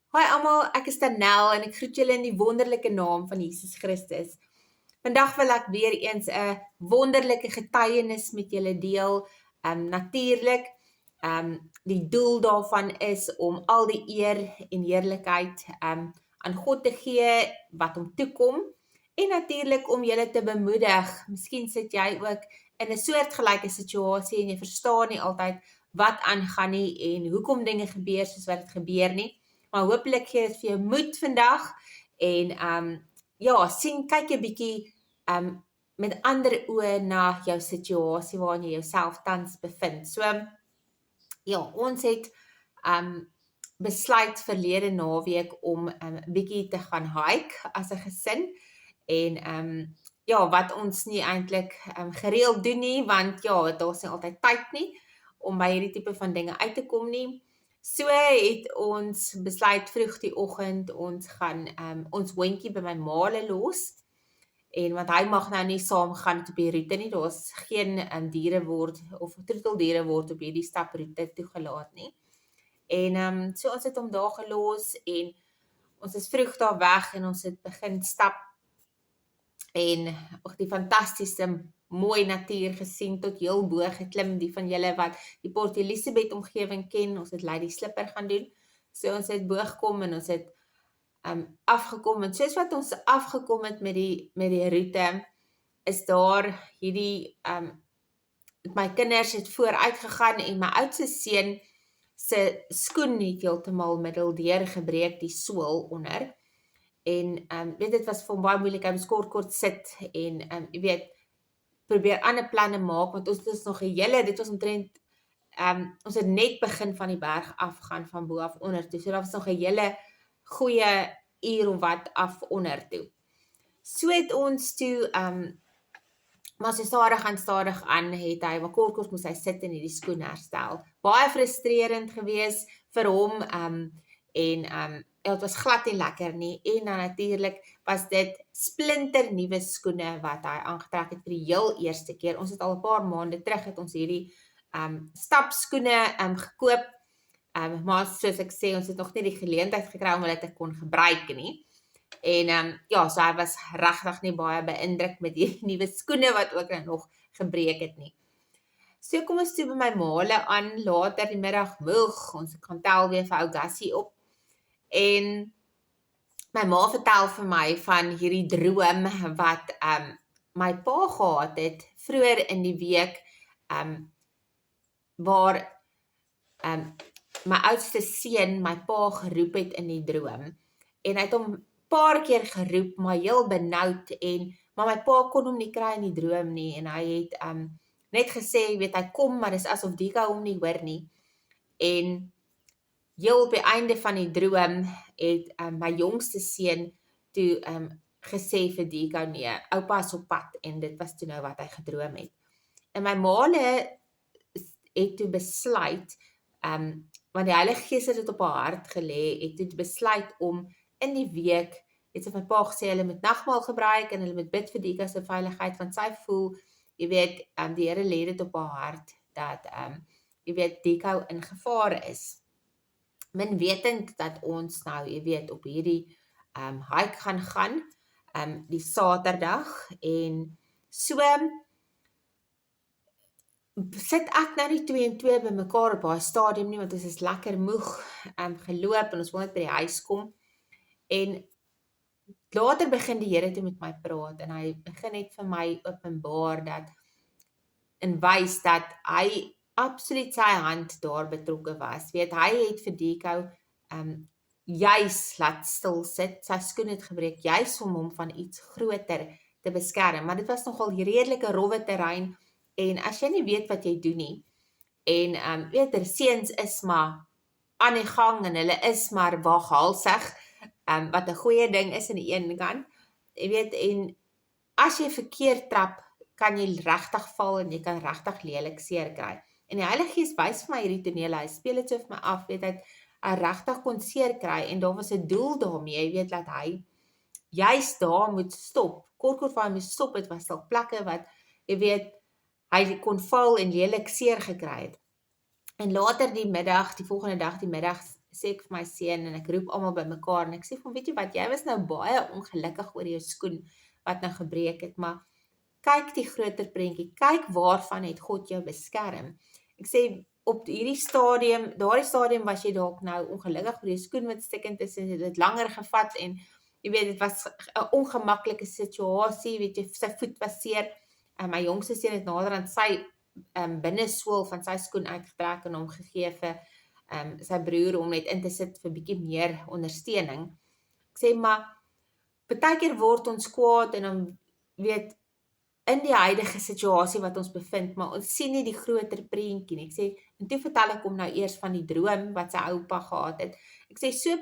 Hoi almal, ek is Tanel en ek groet julle in die wonderlike naam van Jesus Christus. Vandag wil ek weer eens 'n wonderlike getuienis met julle deel. Natuurlik, die doel daarvan is om al die eer en heerlikheid aan God te gee wat hom toekom en natuurlik om julle te bemoedig. Miskien sit jy ook in 'n soortgelyke situasie en jy verstaan nie altyd wat aangaan nie en hoekom dinge gebeur soos wat dit gebeur nie. Maar hopelik gee dit vir jou moed vandag en kyk 'n bietjie met ander oë na jou situasie waarin jy jouself tans bevind. So ja, ons het besluit verlede naweek om 'n bietjie te gaan hike as 'n gesin en wat ons nie eintlik gereeld doen nie, want ja, daar's nie altyd tyd nie om by hierdie tipe van dinge uit te kom nie. So het ons besluit vroeg die oggend ons gaan ons hondjie by my ma los en want hy mag nou nie saam gaan op die roete nie. Daar's geen diere of troeteldiere word op hierdie staproete toegelaat nie. En so ons het hom daar gelos en ons is vroeg daar weg en ons het begin stap en die fantastiese mooi natuur gesien tot heel bo geklim. Die van julle wat die Port Elizabeth omgewing ken, ons het Lady Slipper gaan doen. So ons het bo gekom en ons het afgekom en soos wat ons afgekom het met die roete, is daar hierdie my kinders het vooruit gegaan en my oudste seun se skoen het heeltemal middeldeur gebreek, die sool onder. En dit was vir hom baie moeilik, hy moes kort sit en jy weet, probeer ander planne maak, want ons is nog 'n hele, dit was omtrent, ons het net begin van die berg afgaan, van bo af onder toe, so daar was nog 'n hele goeie uur of wat af onder toe. So het ons toe, maar so stadig aan het hy, maar kort moes hy sit en hierdie skoen herstel. Baie frustrerend gewees vir hom, het was glad nie lekker nie, en dan natuurlik was dit splinter nuwe skoene wat hy aangetrek het vir die heel eerste keer. Ons het al 'n paar maande terug het ons hierdie stapskoene gekoop, maar soos ek sê, ons het nog nie die geleentheid gekry om hulle te kon gebruik nie. En so hy was regtig nie baie beïndruk met die nuwe skoene wat ook nog gebreek het nie. So kom ons toe by my maale aan, later die middag moeg, ons gaan tel weer vir ou Gussie op. En my ma vertel vir my van hierdie droom wat my pa gehad het vroeër in die week, waar my oudste seun my pa geroep het in die droom. En hy het hom paar keer geroep, maar heel benoud, maar my pa kon hom nie kry in die droom nie, en hy het net gesê, weet hy kom, maar dis asof Dika hom nie hoor nie. En heel op die einde van die droom het my jongste seun toe gesê vir Dika, nee, oupa is op pad, en dit was toe nou wat hy gedroom het. En my maale het toe besluit, want die Heilige Gees het dit op haar hart gelê, het toe besluit om in die week, het sy vir my pa gesê, hulle moet nagmaal gebruik en hulle moet bid vir Dika se veiligheid, want sy voel, jy weet, die Here lê dit op haar hart, dat, jy weet, Dika in gevaar is. Min wetend dat ons nou, jy weet, op hierdie hike gaan, die Saterdag, en so, sit ek nou nie 2 en 2 by mekaar op haar stadium nie, want ons is lekker moeg geloop, en ons wil net by die huis kom, en later begin die Here toe met my praat, en hy begin net vir my openbaar dat, en wys dat hy absoluut sy hand daar betrokke was. Weet, hy het vir Diko juis laat stil sit, sy skoen het gebreek, juis om hom van iets groter te beskerm, maar dit was nogal redelike rowwe terrein, en as jy nie weet wat jy doen nie, en weet, seuns is maar aan die gang, en hulle is maar waaghalsig, wat 'n goeie ding is aan die een kant, jy weet, en as jy verkeerd trap, kan jy regtig val, en jy kan regtig lelik seer kry. En die Heilige Gees wys vir my hierdie toneel, hy speel dit so vir my af, weet hy regtig kon seer kry, en daar was 'n doel daarmee, jy weet, dat hy juist daar moet stop, kort waar hy moet stop, het was daar plekke wat, jy weet, hy kon val en lelik seer gekry het. En later die volgende dag die middag, sê ek vir my seun en ek roep almal bymekaar en ek sê van weet jy wat, jy was nou baie ongelukkig oor jou skoen wat nou gebreek het, maar kyk die groter prentjie, kyk waarvan het God jou beskerm. Ek sê op daardie stadium was jy dalk nou ongelukkig oor jou skoen wat stikkend is en dit het langer gevat en jy weet dit was 'n ongemaklike situasie, weet jy, sy voet was seer. My jongste seun het naderhand sy binnesool van sy skoen uitgetrek en hom gegee vir sy broer om net in te sit vir bietjie meer ondersteuning. Ek sê maar partykeer word ons kwaad en dan weet in die huidige situasie wat ons bevind, maar ons sien nie die groter prentjie nie. Ek sê en toe vertel ek hom nou eers van die droom wat sy oupa gehad het. Ek sê so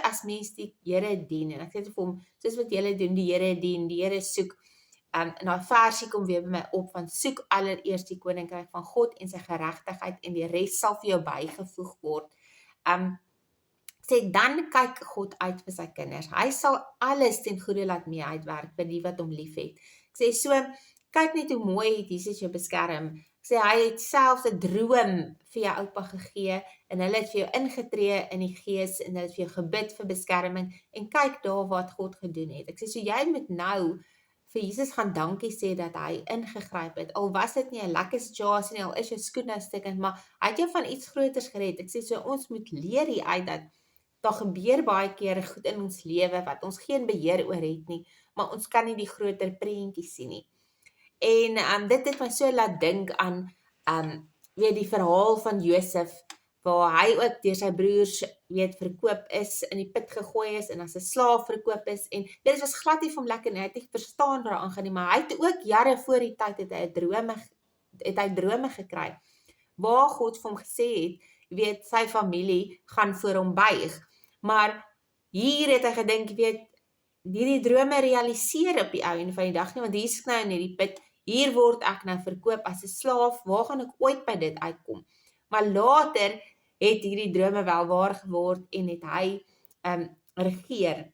as mens die Here dien en ek sê vir hom soos wat julle doen, die Here dien, die Here soek. En daai versie kom weer by my op van soek allereers die koninkryk van God en sy geregtigheid en die res sal vir jou bygevoeg word. Sê dan kyk God uit vir sy kinders. Hy sal alles ten goeie laat mee uitwerk vir die wat hom liefhet. Ek sê so kyk net hoe mooi het Jesus jou beskerm. Ek sê hy het selfs 'n droom vir jou oupa gegee en hulle het vir jou ingetree in die gees en hulle het vir jou gebid vir beskerming en kyk daar wat God gedoen het. Ek sê so jy moet nou vir Jesus gaan dankie sê dat hy ingegryp het. Al was dit nie 'n lekker situasie nie, al is jou skoen nou stikkend, maar hy het jou van iets groters gered. Ek sê so ons moet leer hier uit dat daar gebeur baie kere goed in ons lewe wat ons geen beheer oor het nie, maar ons kan nie die groter prentjie sien nie. En dit het my so laat dink aan weer die verhaal van Josef waar hy ook deur sy broers weet verkoop is, in die put gegooi is en as 'n slaaf verkoop is en dit was glad nie vir hom lekker nie, hy het nie verstaan wat daar aangaan nie, maar hy het ook jare voor die tyd het hy drome gekry waar God vir hom gesê het, weet sy familie gaan voor hom buig. Maar hier het hy gedink, weet, hierdie drome realiseer op die einde van die dag nie, want hier is ek nou in hierdie put, hier word ek nou verkoop as 'n slaaf, waar gaan ek ooit by dit uitkom? Maar later het hierdie drome wel waar geword en het hy regeer.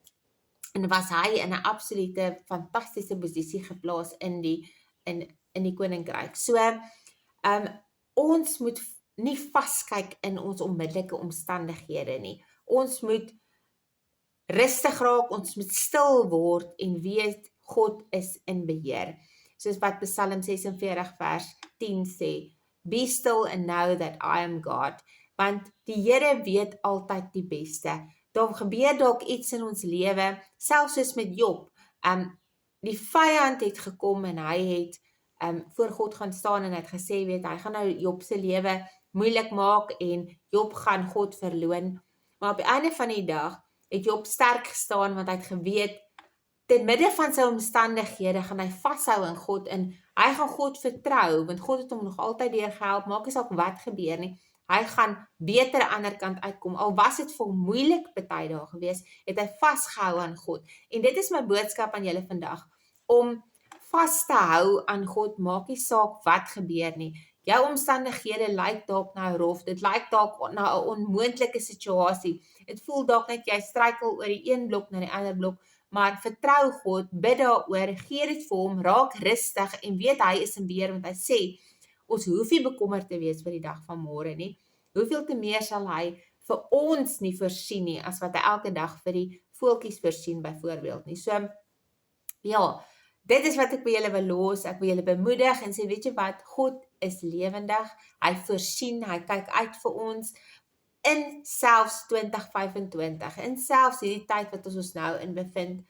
En was hy in 'n absolute fantastiese posisie geplaas in die koninkryk. So, ons moet nie vaskyk in ons onmiddellike omstandighede nie. Ons moet rustig raak, ons moet stil word en weet God is in beheer. Soos wat Psalm 46 vers 10 sê, be still and know that I am God. Want die Here weet altyd die beste. Daar gebeur dalk iets in ons lewe, selfs soos met Job. Die vyand het gekom en hy het voor God gaan staan en hy het gesê, weet, hy gaan nou Job se lewe moeilik maak en Job gaan God verloon. Maar op die einde van die dag het Job sterk gestaan want hy het geweet ten midde van sy omstandighede gaan hy vashou in God en hy gaan God vertrou want God het hom nog altyd deurgehelp, maak nie saak wat gebeur nie. Hy gaan beter aan die ander kant uitkom. Al was dit vir hom moeilik party dae gewees, het hy vasgehou aan God. En dit is my boodskap aan julle vandag om vas te hou aan God, maak nie saak wat gebeur nie. Jou omstandighede lyk dalk nou rof, dit lyk dalk na 'n onmoontlike situasie. Dit voel dalk net jy struikel oor die een blok na die ander blok, maar vertrou God, bid daaroor, gee dit vir hom, raak rustig en weet hy is in beheer want hy sê ons hoef nie bekommerd te wees vir die dag van môre nie. Hoeveel te meer sal hy vir ons nie voorsien nie as wat hy elke dag vir die voeltjies voorsien byvoorbeeld nie. So ja, dit is wat ek by julle wil los, ek wil julle bemoedig en sê, weet jy wat, God is lewendig, hy voorsien, hy kyk uit vir ons, in selfs 2025, in selfs hierdie tyd wat ons nou in bevind,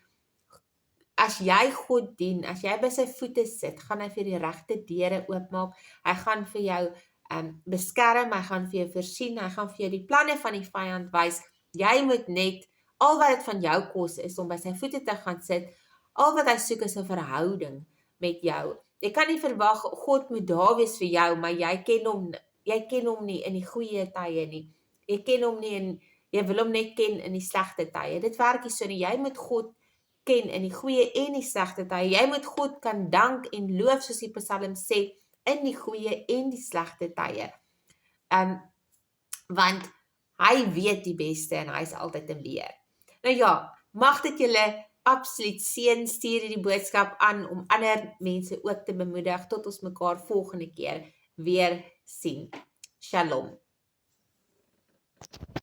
as jy God dien, as jy by sy voete sit, gaan hy vir die regte deure oopmaak, hy gaan vir jou beskerm, hy gaan vir jou voorsien, hy gaan vir jou die planne van die vyand wys, jy moet net, al wat dit van jou kos is, om by sy voete te gaan sit, al wat hy soek is 'n verhouding met jou. Jy kan nie verwag, God moet daar wees vir jou, maar jy ken hom nie in die goeie tye nie. Jy ken hom nie en jy wil hom net ken in die slegte tye. Dit werk nie so nie. Jy moet God ken in die goeie en die slegte tye. Jy moet God kan dank en loof soos die Psalm sê in die goeie en die slegte tye. Want hy weet die beste en hy is altyd in beheer. Nou ja, mag dit julle absoluut seën, stuur hierdie boodskap aan om ander mense ook te bemoedig tot ons mekaar volgende keer weer sien. Shalom.